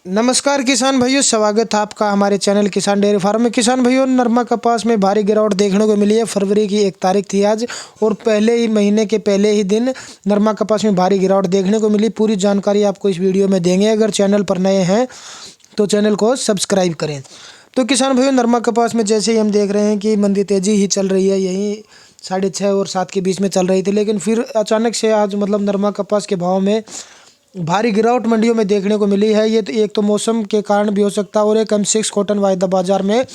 नमस्कार किसान भाइयों, स्वागत है आपका हमारे चैनल किसान डेयरी फार्म में। किसान भाइयों, नरमा कपास में भारी गिरावट देखने को मिली है। फरवरी की 1 तारीख थी आज, और पहले ही महीने के पहले ही दिन नरमा कपास में भारी गिरावट देखने को मिली। पूरी जानकारी आपको इस वीडियो में देंगे। अगर चैनल पर नए हैं तो चैनल को सब्सक्राइब करें। तो किसान भाइयों, नरमा कपास में जैसे ही हम देख रहे हैं कि मंदी तेजी ही चल रही है, यही 6.5 और 7 के बीच में चल रही थी, लेकिन फिर अचानक से आज नरमा कपास के भाव में भारी गिरावट मंडियों में देखने को मिली है। ये तो एक तो मौसम के कारण भी हो सकता है, और एक M6 कॉटन वायदा बाजार में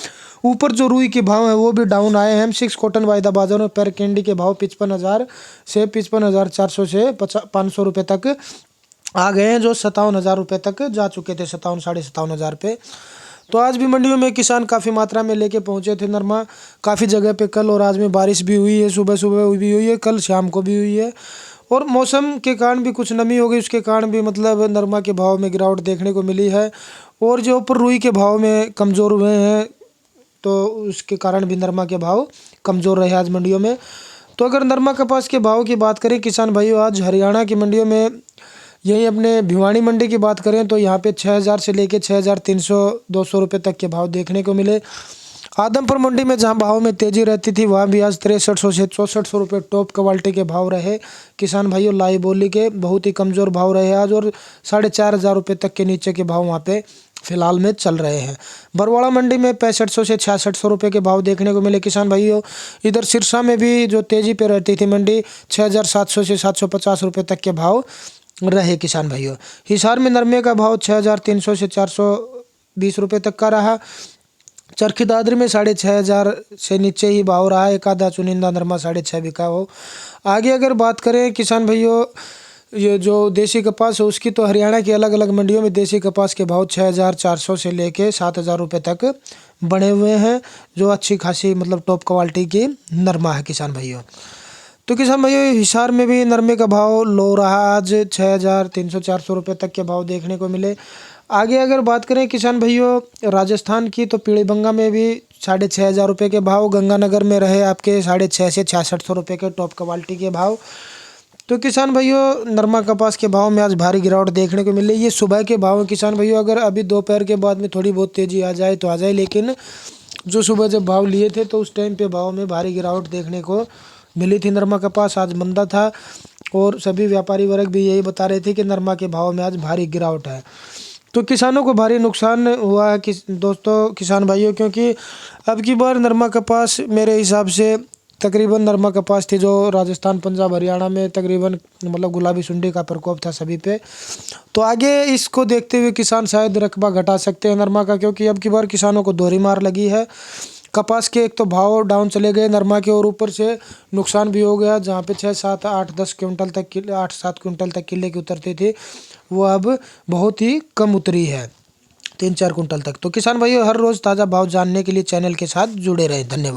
ऊपर जो रुई के भाव है वो भी डाउन आए हैं। M6 कॉटन वायदा बाजार में पर कैंडी के भाव 55,000 से 55,400 से 500 रुपये तक आ गए हैं, जो 57,000 रुपये तक जा चुके थे, 57 साढ़े 57,000 पे। तो आज भी मंडियों में किसान काफ़ी मात्रा में लेके पहुंचे थे नरमा। काफ़ी जगह पे कल और आज में बारिश भी हुई है, सुबह सुबह भी हुई है, कल शाम को भी हुई है, और मौसम के कारण भी कुछ नमी हो गई, उसके कारण भी नरमा के भाव में गिरावट देखने को मिली है। और जो ऊपर रुई के भाव में कमज़ोर हुए हैं, तो उसके कारण भी नरमा के भाव कमज़ोर रहे आज मंडियों में। तो अगर नरमा कपास के भाव की बात करें किसान भाइयों, आज हरियाणा की मंडियों में, यही अपने भिवानी मंडी की बात करें तो यहाँ पे 6,000 से लेके 6,300-200 रुपये तक के भाव देखने को मिले। आदमपुर मंडी में जहां भाव में तेजी रहती थी, वहां भी आज 6300 से 6400 रुपये टॉप क्वालिटी के भाव रहे। किसान भाइयों, लाई बोली के बहुत ही कमज़ोर भाव रहे आज, और 4,500 रुपये तक के नीचे के भाव वहां पे फिलहाल में चल रहे हैं। बरवाड़ा मंडी में 6500 से 6600 रुपये के भाव देखने को मिले किसान भाइयों। इधर सिरसा में भी जो तेज़ी पे रहती थी मंडी, 6,700 से 750 रुपये तक के भाव रहे किसान भाइयों। हिसार में नरमे का भाव 6,300 से 420 रुपये तक का रहा। चरखी दादरी में 6,500 से नीचे ही भाव रहा। एक आधा चुनिंदा नरमा 6.5 बिका हो। आगे अगर बात करें किसान भाइयों, ये जो देसी कपास है उसकी, तो हरियाणा की अलग अलग मंडियों में देसी कपास के भाव 6,400 से लेके 7,000 रुपये तक बने हुए हैं, जो अच्छी खासी टॉप क्वालिटी की नरमा है किसान भाइयों। तो किसान भाइयों, हिसार में भी नरमे का भाव लो रहा। आज 6,300-400 रुपये तक के भाव देखने को मिले। आगे अगर बात करें किसान भाइयों राजस्थान की, तो पीलीभंगा में भी 6,500 रुपये के भाव, गंगानगर में रहे आपके 650 से 6600 रुपये के टॉप क्वालिटी के भाव। तो किसान भाइयों, नरमा कपास के भाव में आज भारी गिरावट देखने को मिली। ये सुबह के भाव हैं किसान भाइयों। अगर अभी दोपहर के बाद में थोड़ी बहुत तेज़ी आ जाए तो आ जाए, लेकिन जो सुबह जब भाव लिए थे तो उस टाइम पे भाव में भारी गिरावट देखने को मिली थी। नरमा कपास आज मंदा था, और सभी व्यापारी वर्ग भी यही बता रहे थे कि नरमा के भाव में आज भारी गिरावट है। तो किसानों को भारी नुकसान हुआ है दोस्तों किसान भाइयों, क्योंकि अब की बार नरमा कपास मेरे हिसाब से तकरीबन नरमा कपास थी जो राजस्थान, पंजाब, हरियाणा में तकरीबन गुलाबी सुंडी का प्रकोप था सभी पे। तो आगे इसको देखते हुए किसान शायद रकबा घटा सकते हैं नरमा का, क्योंकि अब की बार किसानों को दोहरी मार लगी है। कपास के एक तो भाव डाउन चले गए नरमा के, और ऊपर से नुकसान भी हो गया। जहाँ पे 6, 7, 8, 10 क्विंटल तक 8, 7 क्विंटल तक किले की उतरती थी, वो अब बहुत ही कम उतरी है, 3, 4 क्विंटल तक। तो किसान भाइयों, हर रोज़ ताज़ा भाव जानने के लिए चैनल के साथ जुड़े रहें। धन्यवाद।